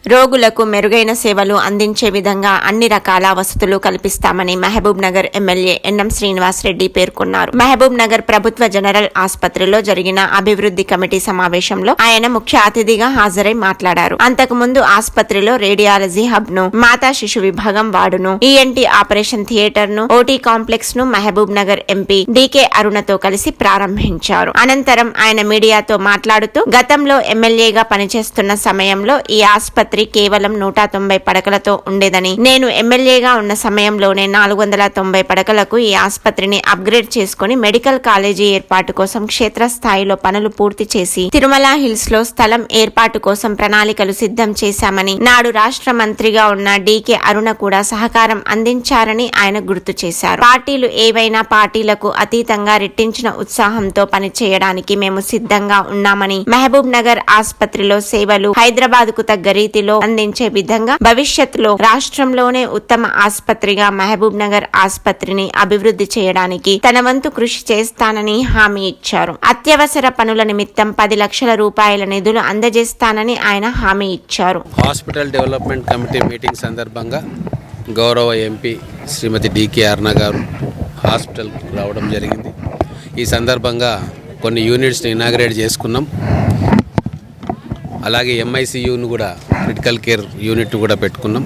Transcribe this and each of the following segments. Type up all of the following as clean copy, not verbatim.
రోగులకు మెరుగైన సేవలు అందించే విధంగా అన్ని రకాల వసతులు కల్పిస్తామని మహబూబ్ నగర్ ఎమ్మెల్యే ఎన్ఎం శ్రీనివాస్ రెడ్డి పేర్కొన్నారు. మహబూబ్ నగర్ ప్రభుత్వ జనరల్ ఆసుపత్రిలో జరిగిన అభివృద్ధి కమిటీ సమావేశంలో ఆయన ముఖ్య అతిథిగా హాజరై మాట్లాడారు. అంతకుముందు ఆసుపత్రిలో రేడియాలజీ హబ్ ను, మాతా శిశు విభాగం వార్డును, ఈఎన్టీ ఆపరేషన్ థియేటర్ ను, ఓటీ కాంప్లెక్స్ ను మహబూబ్ నగర్ ఎంపీ డీకే అరుణతో కలిసి ప్రారంభించారు. అనంతరం ఆయన మీడియాతో మాట్లాడుతూ గతంలో ఎమ్మెల్యేగా పనిచేస్తున్న సమయంలో ఈ ఆసుపత్రి కేవలం 190 పడకలతో ఉండేదని, నేను ఎమ్మెల్యేగా ఉన్న సమయంలోనే 490 పడకలకు ఈ ఆసుపత్రిని అప్గ్రేడ్ చేసుకుని మెడికల్ కాలేజీ ఏర్పాటు కోసం క్షేత్రస్థాయిలో పనులు పూర్తి చేసి తిరుమల హిల్స్ లో స్థలం ఏర్పాటు కోసం ప్రణాళికలు సిద్ధం చేశామని, నాడు రాష్ట్ర మంత్రిగా ఉన్న డీకే అరుణ కూడా సహకారం అందించారని ఆయన గుర్తు చేశారు. పార్టీలు ఏవైనా పార్టీలకు అతీతంగా రెట్టించిన ఉత్సాహంతో పనిచేయడానికి మేము సిద్ధంగా ఉన్నామని, మహబూబ్ నగర్ ఆసుపత్రిలో సేవలు హైదరాబాద్ కు తగ్గ రీతిలో అందించే విధంగా భవిష్యత్తులో రాష్ట్రంలోనే ఉత్తమ ఆసుపత్రిగా మహబూబ్ నగర్ ఆసుపత్రిని అభివృద్ధి చేయడానికి తన వంతు కృషి చేస్తానని హామీ ఇచ్చారు. అత్యవసర పనుల నిమిత్తం 10 లక్షల రూపాయల నిధులు అందజేస్తానని ఆయన హామీ ఇచ్చారు. హాస్పిటల్ డెవలప్మెంట్ కమిటీ మీటింగ్ సందర్భంగా గౌరవ ఎంపీ శ్రీమతి డీకే అరుణ గారు హాస్పిటల్ రావడం జరిగింది. ఈ సందర్భంగా కొన్ని యూనిట్స్ని ఇనాగ్రేట్ చేసుకున్నాం. అలాగే ఎంఐసియూను కూడా, క్రిటికల్ కేర్ యూనిట్ కూడా పెట్టుకున్నాం.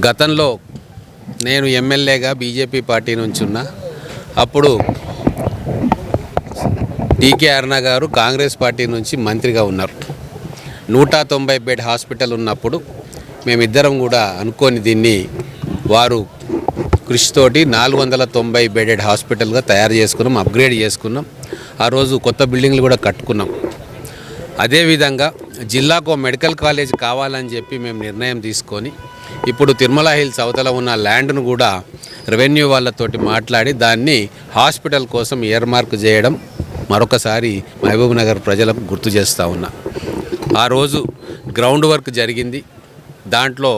గతంలో నేను ఎమ్మెల్యేగా బీజేపీ పార్టీ నుంచి ఉన్నా. అప్పుడు డీకే అరుణ గారు కాంగ్రెస్ పార్టీ నుంచి మంత్రిగా ఉన్నారు. 190 బెడ్ హాస్పిటల్ ఉన్నప్పుడు మేమిద్దరం కూడా అనుకోని దీన్ని వారు కృషితోటి 490 బెడెడ్ హాస్పిటల్గా తయారు చేసుకున్నాం, అప్గ్రేడ్ చేసుకున్నాం. ఆ రోజు కొత్త బిల్డింగ్లు కూడా కట్టుకున్నాం. అదేవిధంగా జిల్లాకు మెడికల్ కాలేజ్ కావాలని చెప్పి మేము నిర్ణయం తీసుకొని ఇప్పుడు తిరుమల హిల్స్ అవతల ఉన్న ల్యాండ్ను కూడా రెవెన్యూ వాళ్ళతోటి మాట్లాడి దాన్ని హాస్పిటల్ కోసం ఇయర్మార్క్ చేయడం మరొకసారి మహబూబ్ నగర్ ప్రజలకు గుర్తు చేస్తూ ఉన్నా. ఆ రోజు గ్రౌండ్ వర్క్ జరిగింది. దాంట్లో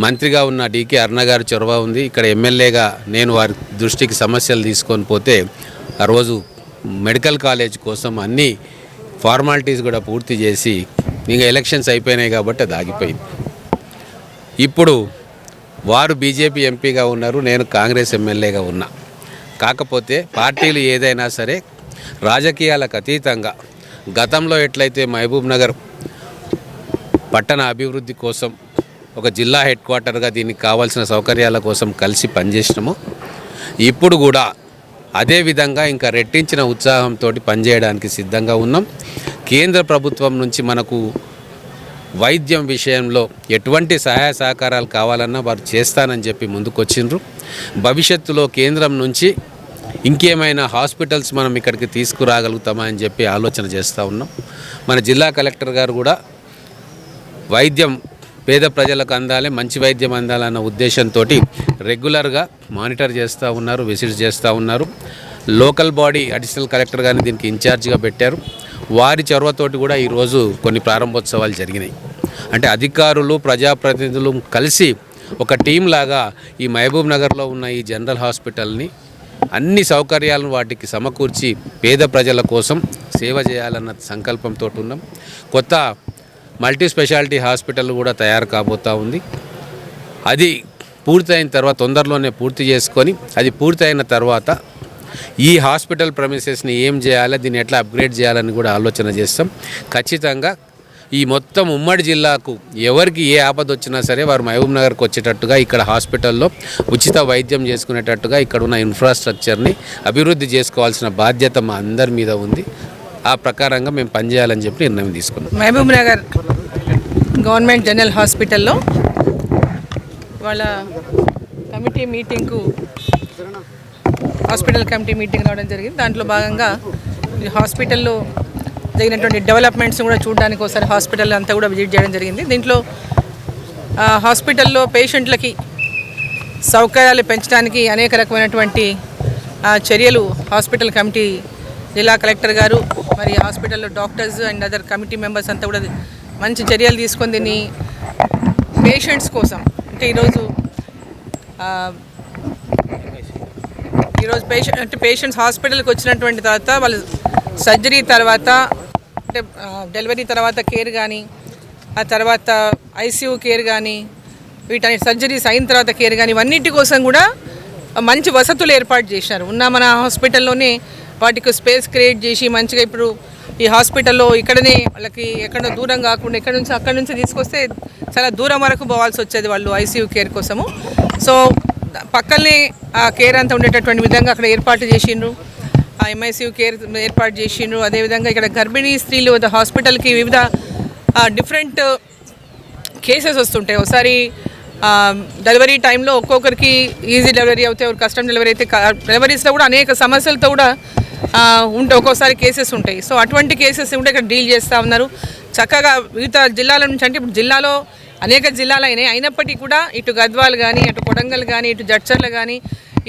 మంత్రిగా ఉన్న డీకే అరుణ గారి చొరవ ఉంది. ఇక్కడ ఎమ్మెల్యేగా నేను వారి దృష్టికి సమస్యలు తీసుకొని పోతే ఆ రోజు మెడికల్ కాలేజ్ కోసం అన్ని ఫార్మాలిటీస్ కూడా పూర్తి చేసి, ఇంకా ఎలక్షన్స్ అయిపోయినాయి కాబట్టి అది ఆగిపోయింది. ఇప్పుడు వారు బీజేపీ ఎంపీగా ఉన్నారు, నేను కాంగ్రెస్ ఎమ్మెల్యేగా ఉన్నా. కాకపోతే పార్టీలు ఏదైనా సరే రాజకీయాలకు అతీతంగా గతంలో ఎట్లయితే మహబూబ్ నగర్ పట్టణ అభివృద్ధి కోసం ఒక జిల్లా హెడ్ క్వార్టర్గా దీనికి కావాల్సిన సౌకర్యాల కోసం కలిసి పనిచేసినామో, ఇప్పుడు కూడా అదేవిధంగా ఇంకా రెట్టించిన ఉత్సాహంతో పనిచేయడానికి సిద్ధంగా ఉన్నాం. కేంద్ర ప్రభుత్వం నుంచి మనకు వైద్యం విషయంలో ఎటువంటి సహాయ సహకారాలు కావాలన్నా వారు చేస్తానని చెప్పి ముందుకొచ్చిండ్రు. భవిష్యత్తులో కేంద్రం నుంచి ఇంకేమైనా హాస్పిటల్స్ మనం ఇక్కడికి తీసుకురాగలుగుతామా అని చెప్పి ఆలోచన చేస్తూ ఉన్నాం. మన జిల్లా కలెక్టర్ గారు కూడా వైద్యం పేద ప్రజలకు అందాలి, మంచి వైద్యం అందాలన్న ఉద్దేశంతో రెగ్యులర్గా మానిటర్ చేస్తూ ఉన్నారు, విజిట్స్ చేస్తూ ఉన్నారు. లోకల్ బాడీ అడిషనల్ కలెక్టర్ గారిని దీనికి ఇన్ఛార్జిగా పెట్టారు. వారి చొరవతోటి కూడా ఈరోజు కొన్ని ప్రారంభోత్సవాలు జరిగినాయి. అంటే అధికారులు, ప్రజాప్రతినిధులు కలిసి ఒక టీం లాగా ఈ మహబూబ్ నగర్లో ఉన్న ఈ జనరల్ హాస్పిటల్ని అన్ని సౌకర్యాలను వాటికి సమకూర్చి పేద ప్రజల కోసం సేవ చేయాలన్న సంకల్పంతో ఉన్నాం. కొత్త మల్టీ స్పెషాలిటీ హాస్పిటల్ కూడా తయారు కాబోతూ ఉంది. అది పూర్తయిన తర్వాత తొందరలోనే పూర్తి చేసుకొని, అది పూర్తయిన తర్వాత ఈ హాస్పిటల్ ప్రెమిసెస్ని ఏం చేయాలి, దీన్ని ఎట్లా అప్గ్రేడ్ చేయాలని కూడా ఆలోచన చేస్తాం. ఖచ్చితంగా ఈ మొత్తం ఉమ్మడి జిల్లాకు ఎవరికి ఏ ఆపద వచ్చినా సరే వారు మహబూబ్ నగర్కి వచ్చేటట్టుగా, ఇక్కడ హాస్పిటల్లో ఉచిత వైద్యం చేసుకునేటట్టుగా ఇక్కడ ఉన్న ఇన్ఫ్రాస్ట్రక్చర్ని అభివృద్ధి చేసుకోవాల్సిన బాధ్యత మా అందరి మీద ఉంది. ఆ ప్రకారంగా మేము పనిచేయాలని చెప్పి నిర్ణయం తీసుకున్నాం. మహబూబ్ నగర్ గవర్నమెంట్ జనరల్ హాస్పిటల్లో వాళ్ళ కమిటీ మీటింగ్కు హాస్పిటల్ కమిటీ మీటింగ్ రావడం జరిగింది. దాంట్లో భాగంగా ఈ హాస్పిటల్లో జరిగినటువంటి డెవలప్మెంట్స్ కూడా చూడడానికి ఒకసారి హాస్పిటల్ అంతా కూడా విజిట్ చేయడం జరిగింది. దీంట్లో హాస్పిటల్లో పేషెంట్లకి సౌకర్యాలు పెంచడానికి అనేక రకమైనటువంటి చర్యలు హాస్పిటల్ కమిటీ, జిల్లా కలెక్టర్ గారు, మరి హాస్పిటల్లో doctors and other committee members అంతా కూడా మంచి చర్యలు తీసుకొని దీన్ని పేషెంట్స్ కోసం, అంటే ఈరోజు పేషెంట్స్ హాస్పిటల్కి వచ్చినటువంటి తర్వాత వాళ్ళు సర్జరీ తర్వాత, అంటే డెలివరీ తర్వాత కేర్ కానీ, ఆ తర్వాత ఐసీయూ కేర్ కానీ వీటన్ని సర్జరీస్ అయిన తర్వాత కేర్ కానీ ఇవన్నిటి కోసం కూడా మంచి వసతులు ఏర్పాటు చేశారు. మన హాస్పిటల్లోనే వాటికి స్పేస్ క్రియేట్ చేసి మంచిగా ఇప్పుడు ఈ హాస్పిటల్లో ఇక్కడనే వాళ్ళకి ఎక్కడో దూరం కాకుండా అక్కడి నుంచి తీసుకొస్తే చాలా దూరం వరకు పోవాల్సి వచ్చేది వాళ్ళు ఐసీయూ కేర్ కోసము. సో పక్కనే ఆ కేర్ అంతా ఉండేటటువంటి విధంగా అక్కడ ఏర్పాటు చేసిండ్రు. ఆ ఎంఐసీయూ కేర్ ఏర్పాటు చేసిండ్రు. అదేవిధంగా ఇక్కడ గర్భిణీ స్త్రీలు హాస్పిటల్కి వివిధ డిఫరెంట్ కేసెస్ వస్తుంటాయి. ఒకసారి డెలివరీ టైంలో ఒక్కొక్కరికి ఈజీ డెలివరీ అవుతే కష్టం డెలివరీ అయితే డెలివరీస్లో కూడా అనేక సమస్యలతో కూడా ఒక్కోసారి కేసెస్ ఉంటాయి. సో అటువంటి కేసెస్ కూడా ఇక్కడ డీల్ చేస్తూ ఉన్నారు చక్కగా వివిధ జిల్లాల నుంచి. అంటే ఇప్పుడు జిల్లాలో అనేక జిల్లాలు అయినప్పటికీ కూడా ఇటు గద్వాల్ కానీ అటు కొడంగల్ కానీ ఇటు జడ్చర్ల కానీ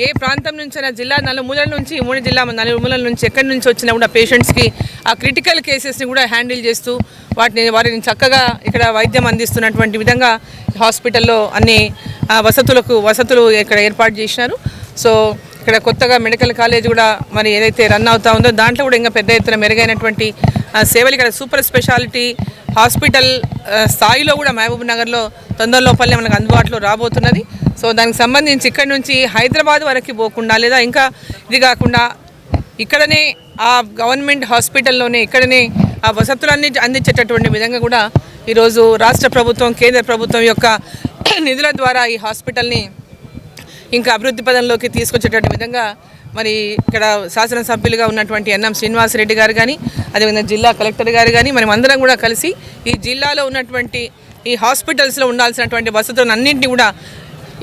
ఏ ప్రాంతం నుంచైనా జిల్లా నలుమూలల నుంచి ఉమ్మడి జిల్లా నలుమూలల నుంచి ఎక్కడి నుంచి వచ్చినా కూడా పేషెంట్స్కి ఆ క్రిటికల్ కేసెస్ని కూడా హ్యాండిల్ చేస్తూ వారిని చక్కగా ఇక్కడ వైద్యం అందిస్తున్నటువంటి విధంగా హాస్పిటల్లో అన్ని వసతులు ఇక్కడ ఏర్పాటు చేసినారు. సో ఇక్కడ కొత్తగా మెడికల్ కాలేజ్ కూడా మరి ఏదైతే రన్ అవుతా ఉందో దాంట్లో కూడా ఇంకా పెద్ద ఎత్తున మెరుగైనటువంటి సేవలు ఇక్కడ సూపర్ స్పెషాలిటీ హాస్పిటల్ స్థాయిలో కూడా మహబూబ్ నగర్లో తొందరలోపలనే మనకు అందుబాటులో రాబోతున్నది. సో దానికి సంబంధించి ఇక్కడి నుంచి హైదరాబాద్ వరకు పోకుండా లేదా ఇంకా ఇది కాకుండా ఇక్కడనే ఆ గవర్నమెంట్ హాస్పిటల్లోనే ఇక్కడనే ఆ వసతులన్నీ అందించేటటువంటి విధంగా కూడా ఈరోజు రాష్ట్ర ప్రభుత్వం కేంద్ర ప్రభుత్వం యొక్క నిధుల ద్వారా ఈ హాస్పిటల్ని ఇంకా అభివృద్ధి పదంలోకి తీసుకొచ్చేటటువంటి విధంగా మరి ఇక్కడ శాసనసభ్యులుగా ఉన్నటువంటి ఎన్ఎం శ్రీనివాసరెడ్డి గారు కానీ అదేవిధంగా జిల్లా కలెక్టర్ గారు కానీ మనం అందరం కూడా కలిసి ఈ జిల్లాలో ఉన్నటువంటి ఈ హాస్పిటల్స్లో ఉండాల్సినటువంటి వసతులను అన్నింటినీ కూడా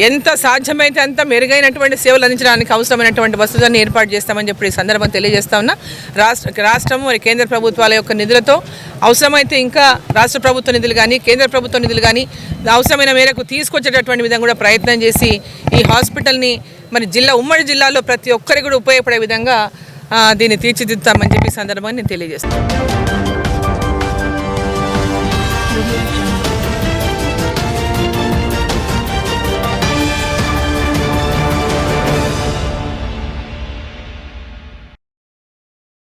ఎంత సాధ్యమైతే అంత మెరుగైనటువంటి సేవలు అందించడానికి అవసరమైనటువంటి వసతులను ఏర్పాటు చేస్తామని చెప్పి ఈ సందర్భం తెలియజేస్తా ఉన్నా. రాష్ట్రం మరి కేంద్ర ప్రభుత్వాల యొక్క నిధులతో అవసరమైతే ఇంకా రాష్ట్ర ప్రభుత్వ నిధులు కానీ కేంద్ర ప్రభుత్వ నిధులు కానీ అవసరమైన మేరకు తీసుకొచ్చేటటువంటి విధంగా కూడా ప్రయత్నం చేసి ఈ హాస్పిటల్ని మరి ఉమ్మడి జిల్లాలో ప్రతి ఒక్కరికి కూడా ఉపయోగపడే విధంగా దీన్ని తీర్చిదిద్దామని చెప్పి సందర్భంగా నేను తెలియజేస్తాను.